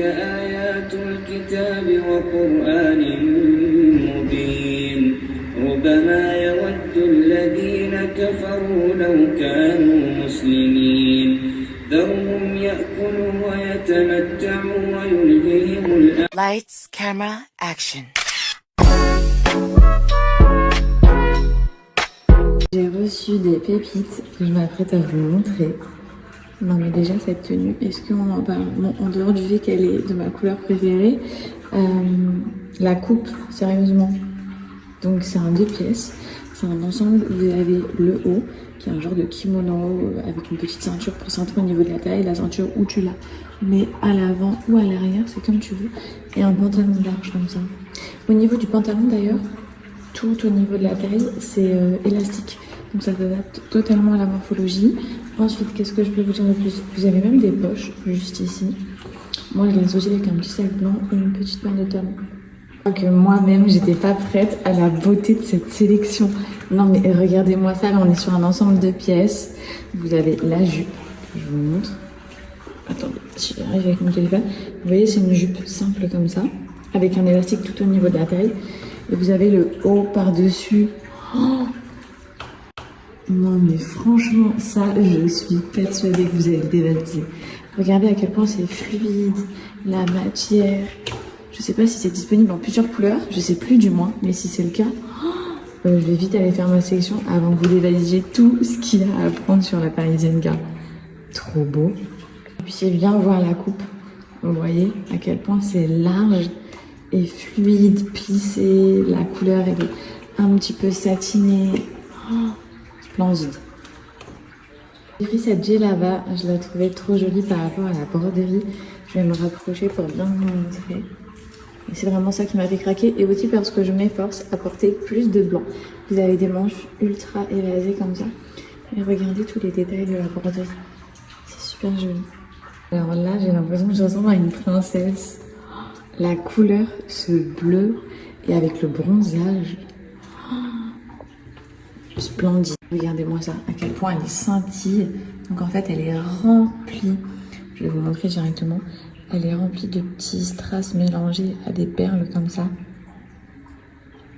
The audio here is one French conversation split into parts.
آيات الكتاب وقرآن مبين ربما يود الذين كفروا لو كانوا مسلمين ذرهم يأكلوا ويتمتعوا ويلههم Lights, camera, action. J'ai reçu des pépites que je m'apprête à vous montrer. Non mais déjà cette tenue, est-ce qu'on en parle? Bon, en dehors du fait qu'elle est de ma couleur préférée, la coupe, sérieusement. Donc c'est un 2 pièces, c'est un ensemble où vous avez le haut, qui est un genre de kimono avec une petite ceinture pour centrer au niveau de la taille, la ceinture où tu l'as, mais à l'avant ou à l'arrière, c'est comme tu veux, et un pantalon large comme ça. Au niveau du pantalon d'ailleurs, tout au niveau de la taille, c'est élastique. Donc ça s'adapte totalement à la morphologie. Ensuite, qu'est-ce que je peux vous dire de plus? Vous avez même des poches juste ici. Moi, je l'ai associé avec un petit sac blanc et une petite paire de talons. Que moi-même, j'étais pas prête à la beauté de cette sélection. Non mais regardez-moi ça, là on est sur un ensemble de pièces. Vous avez la jupe, je vous montre. Attendez, si j'arrive avec mon téléphone. Vous voyez, c'est une jupe simple comme ça, avec un élastique tout au niveau de la taille. Et vous avez le haut par-dessus. Oh, non mais franchement, ça, je suis persuadée que vous allez le dévaliser. Regardez à quel point c'est fluide, la matière. Je sais pas si c'est disponible en plusieurs couleurs, je sais plus du moins, mais si c'est le cas, je vais vite aller faire ma sélection avant que vous dévalisiez tout ce qu'il y a à prendre sur la Parisienne Gare. Trop beau. Vous puissiez bien voir la coupe. Vous voyez à quel point c'est large et fluide, plissé. La couleur elle est un petit peu satinée. Oh, splendide. J'ai pris cette djellaba, je la trouvais trop jolie par rapport à la broderie. Je vais me rapprocher pour bien vous montrer. Et c'est vraiment ça qui m'a fait craquer, et aussi parce que je m'efforce à porter plus de blanc. Vous avez des manches ultra évasées comme ça. Et regardez tous les détails de la broderie. C'est super joli. Alors là, j'ai l'impression que je ressemble à une princesse. La couleur, ce bleu, et avec le bronzage. Splendide. Regardez-moi ça, à quel point elle scintille. Donc en fait, elle est remplie. Je vais vous montrer directement. Elle est remplie de petits strass mélangés à des perles comme ça.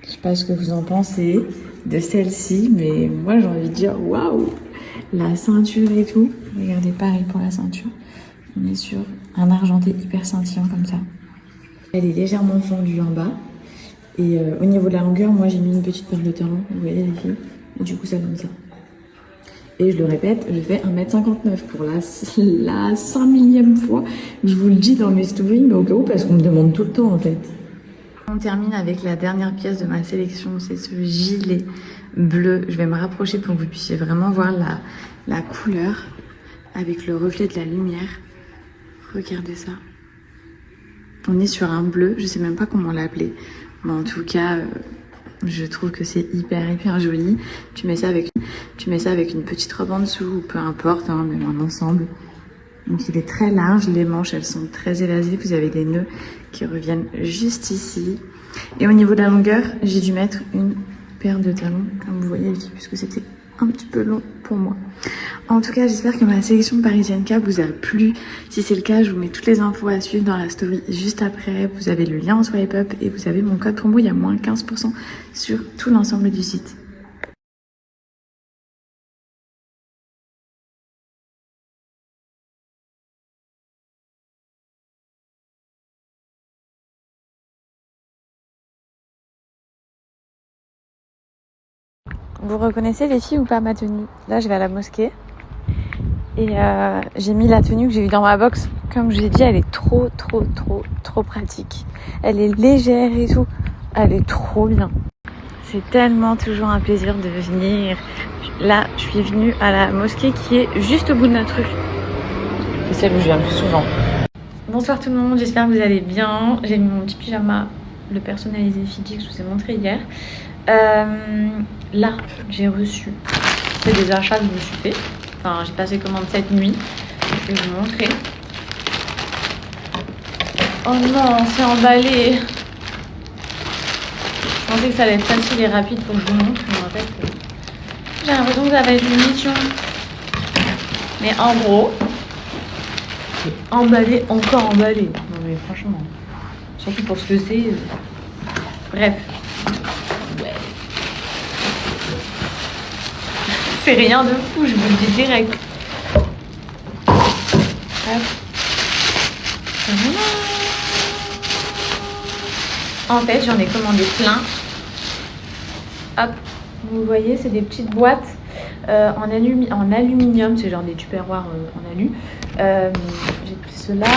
Je sais pas ce que vous en pensez de celle-ci, mais moi j'ai envie de dire waouh! La ceinture et tout. Regardez, pareil pour la ceinture. On est sur un argenté hyper scintillant comme ça. Elle est légèrement fondue en bas. Et au niveau de la longueur, moi j'ai mis une petite paire de talons. Vous voyez les filles? Et du coup ça donne ça. Et je le répète, je fais 1m59 pour la 5000e fois. Je vous le dis dans mes stories, mais au cas où, parce qu'on me demande tout le temps en fait. On termine avec la dernière pièce de ma sélection, c'est ce gilet bleu. Je vais me rapprocher pour que vous puissiez vraiment voir la couleur avec le reflet de la lumière. Regardez ça. On est sur un bleu, je sais même pas comment l'appeler. Mais en tout cas, je trouve que c'est hyper joli. Tu mets ça avec une petite robe en dessous, ou peu importe, hein, même un ensemble. Donc il est très large, les manches elles sont très évasives, vous avez des nœuds qui reviennent juste ici. Et au niveau de la longueur, j'ai dû mettre une paire de talons, comme vous voyez ici, puisque c'était un petit peu long pour moi. En tout cas, j'espère que ma sélection Parisienne K vous a plu. Si c'est le cas, je vous mets toutes les infos à suivre dans la story juste après. Vous avez le lien en swipe up et vous avez mon code promo, il y a moins 15% sur tout l'ensemble du site. Vous reconnaissez les filles ou pas ma tenue? Là, je vais à la mosquée et j'ai mis la tenue que j'ai eue dans ma box. Comme je l'ai dit, elle est trop pratique. Elle est légère et tout. Elle est trop bien. C'est tellement toujours un plaisir de venir. Là, je suis venue à la mosquée qui est juste au bout de notre rue. C'est celle où je viens le plus souvent. Bonsoir tout le monde, j'espère que vous allez bien. J'ai mis mon petit pyjama, le personnalisé Fiji que je vous ai montré hier. Là, j'ai reçu, c'est des achats que je me suis fait. Enfin, j'ai passé commande cette nuit. Je vais vous montrer. Oh non, c'est emballé. Je pensais que ça allait être facile et rapide pour que je vous montre, mais en fait, j'ai l'impression que ça va être une mission. Mais en gros, c'est emballé, encore emballé. Non mais franchement, surtout pour ce que c'est. Bref. Ouais. C'est rien de fou, je vous le dis direct. Hop. En fait, j'en ai commandé plein. Hop, vous voyez, c'est des petites boîtes en aluminium, c'est genre des tupperwares en alu. J'ai pris cela.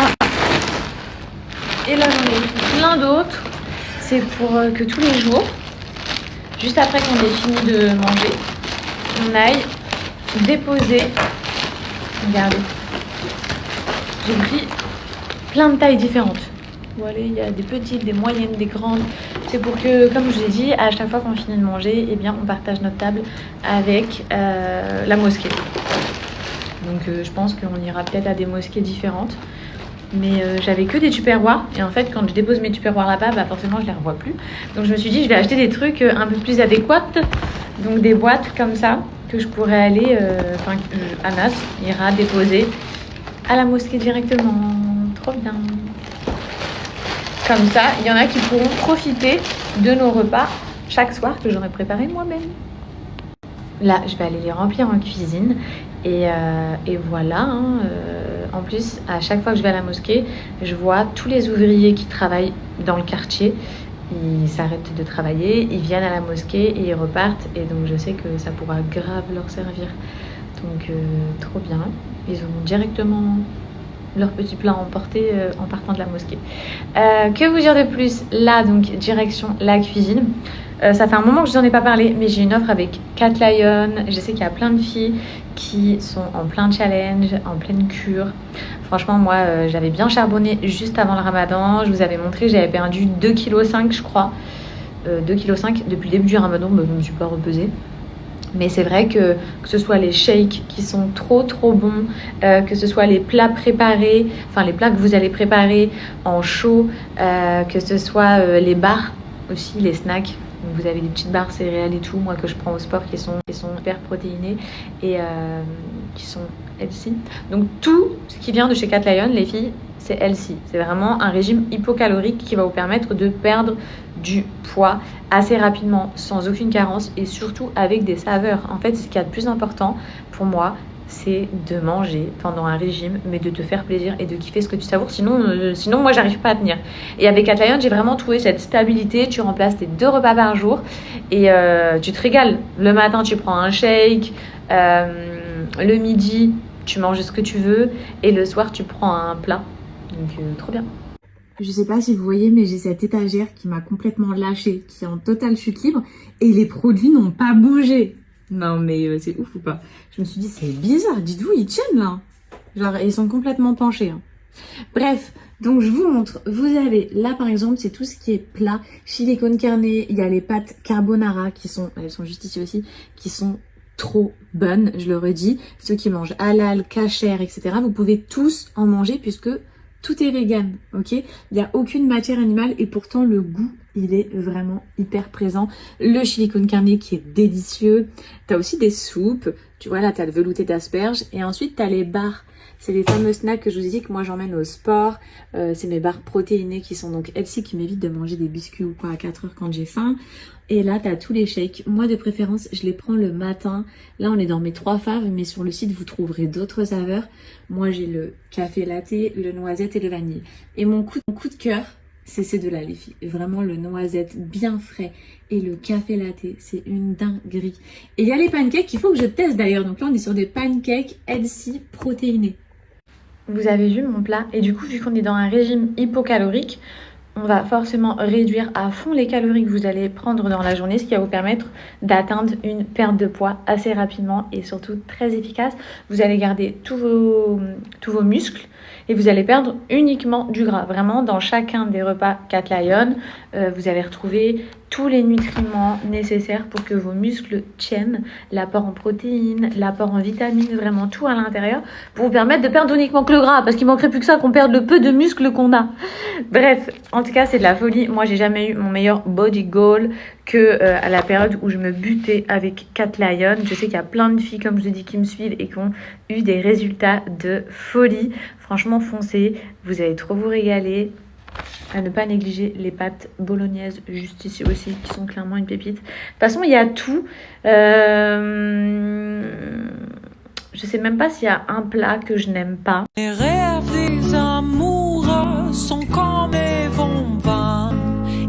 Et là, j'en ai pris plein d'autres. C'est pour que tous les jours, juste après qu'on ait fini de manger, on aille déposer. Regardez. J'ai pris plein de tailles différentes. Voilà, il y a des petites, des moyennes, des grandes. C'est pour que, comme je vous ai dit, à chaque fois qu'on finit de manger, eh bien, on partage notre table avec la mosquée. Donc je pense qu'on ira peut-être à des mosquées différentes. Mais j'avais que des tupperwares. Et en fait, quand je dépose mes tupperwares là-bas, bah, forcément, je les revois plus. Donc je me suis dit, je vais acheter des trucs un peu plus adéquats. Donc des boîtes comme ça, que je pourrais aller... Anas ira déposer à la mosquée directement. Trop bien. Comme ça, il y en a qui pourront profiter de nos repas chaque soir que j'aurais préparé moi-même. Là, je vais aller les remplir en cuisine. Et voilà. Hein, en plus, à chaque fois que je vais à la mosquée, je vois tous les ouvriers qui travaillent dans le quartier. Ils s'arrêtent de travailler, ils viennent à la mosquée et ils repartent. Et donc, je sais que ça pourra grave leur servir. Donc, trop bien. Ils auront directement leur petit plat emporté en partant de la mosquée. Que vous dire de plus? Là, donc, direction la cuisine. Ça fait un moment que je n'en ai pas parlé, mais j'ai une offre avec Cat Lion. Je sais qu'il y a plein de filles qui sont en plein challenge, en pleine cure. Franchement, moi, j'avais bien charbonné juste avant le ramadan. Je vous avais montré, j'avais perdu 2,5 kg, je crois. 2,5 kg depuis le début du ramadan, bah, je ne me suis pas repesée. Mais c'est vrai que ce soit les shakes qui sont trop bons, que ce soit les plats préparés, enfin les plats que vous allez préparer en chaud, que ce soit les bars aussi, les snacks. Donc vous avez des petites barres céréales et tout, moi que je prends au sport, qui sont hyper protéinées et qui sont healthy. Donc tout ce qui vient de chez Cat Lion, les filles, c'est healthy. C'est vraiment un régime hypocalorique qui va vous permettre de perdre du poids assez rapidement, sans aucune carence et surtout avec des saveurs. En fait, ce qu'il y a de plus important pour moi, c'est de manger pendant un régime, mais de te faire plaisir et de kiffer ce que tu savoures. Sinon moi, j'arrive pas à tenir. Et avec Cat Lion, j'ai vraiment trouvé cette stabilité. Tu remplaces tes 2 repas par jour et tu te régales. Le matin, tu prends un shake. Le midi, tu manges ce que tu veux. Et le soir, tu prends un plat. Donc, trop bien. Je sais pas si vous voyez, mais j'ai cette étagère qui m'a complètement lâchée, qui est en totale chute libre. Et les produits n'ont pas bougé. Non mais c'est ouf ou pas? Je me suis dit c'est bizarre, dites-vous ils tiennent là. Genre ils sont complètement penchés. Hein. Bref, donc je vous montre. Vous avez là par exemple, c'est tout ce qui est plat. Chili con carne, il y a les pâtes carbonara elles sont juste ici aussi, qui sont trop bonnes, je le redis. Ceux qui mangent halal, kasher, etc. Vous pouvez tous en manger puisque tout est vegan, ok? Il n'y a aucune matière animale et pourtant le goût, il est vraiment hyper présent. Le chili con carne qui est délicieux. T'as aussi des soupes. Tu vois là, t'as le velouté d'asperges. Et ensuite, t'as les bars. C'est les fameux snacks que je vous ai dit que moi j'emmène au sport. C'est mes barres protéinées qui sont donc healthy, qui m'évitent de manger des biscuits ou quoi à 4 heures quand j'ai faim. Et là, t'as tous les shakes. Moi, de préférence, je les prends le matin. Là, on est dans mes 3 faves, mais sur le site, vous trouverez d'autres saveurs. Moi, j'ai le café latte, le noisette et le vanille. Et mon coup de cœur, c'est ces deux-là, les filles. Vraiment, le noisette bien frais et le café latte, c'est une dinguerie. Et il y a les pancakes qu'il faut que je teste d'ailleurs. Donc là, on est sur des pancakes healthy protéinés. Vous avez vu mon plat. Et du coup, vu qu'on est dans un régime hypocalorique, on va forcément réduire à fond les calories que vous allez prendre dans la journée, ce qui va vous permettre d'atteindre une perte de poids assez rapidement et surtout très efficace. Vous allez garder tous vos muscles et vous allez perdre uniquement du gras. Vraiment, dans chacun des repas Cat Lion, vous allez retrouver tous les nutriments nécessaires pour que vos muscles tiennent, l'apport en protéines, l'apport en vitamines, vraiment tout à l'intérieur, pour vous permettre de perdre uniquement que le gras, parce qu'il manquerait plus que ça, qu'on perde le peu de muscles qu'on a. Bref, en tout cas, c'est de la folie. Moi, j'ai jamais eu mon meilleur body goal que à la période où je me butais avec Cat Lion. Je sais qu'il y a plein de filles, comme je vous ai dit, qui me suivent et qui ont eu des résultats de folie. Franchement, foncez, vous allez trop vous régaler. À ne pas négliger les pâtes bolognaises juste ici aussi, qui sont clairement une pépite. De toute façon, il y a tout. Je sais même pas s'il y a un plat que je n'aime pas. Les rêves des amoureux sont comme les vents vains.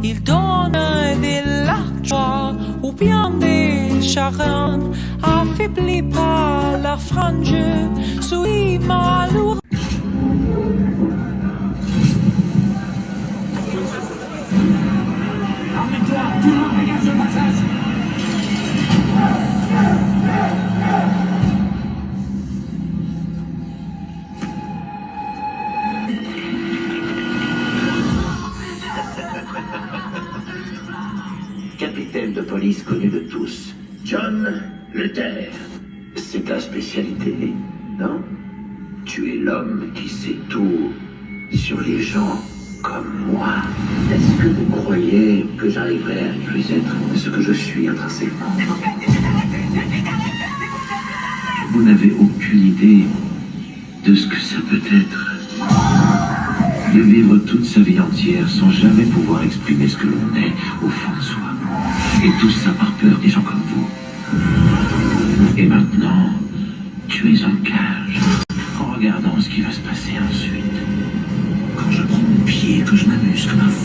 Ils donnent de la joie ou bien des chagrins. Affaiblis par la frange, suis malheureux. Capitaine de police connu de tous, John Luther. C'est ta spécialité, non? Tu es l'homme qui sait tout sur les gens comme moi. Est-ce que vous croyez que j'arriverai à ne plus être ce que je suis intrinsèquement? Vous n'avez aucune idée de ce que ça peut être. De vivre toute sa vie entière sans jamais pouvoir exprimer ce que l'on est au fond de soi. Et tout ça par peur des gens comme vous. Et maintenant, tu es en cage, en regardant ce qui va se passer ensuite. Quand je prends mon pied, que je m'amuse comme un fou.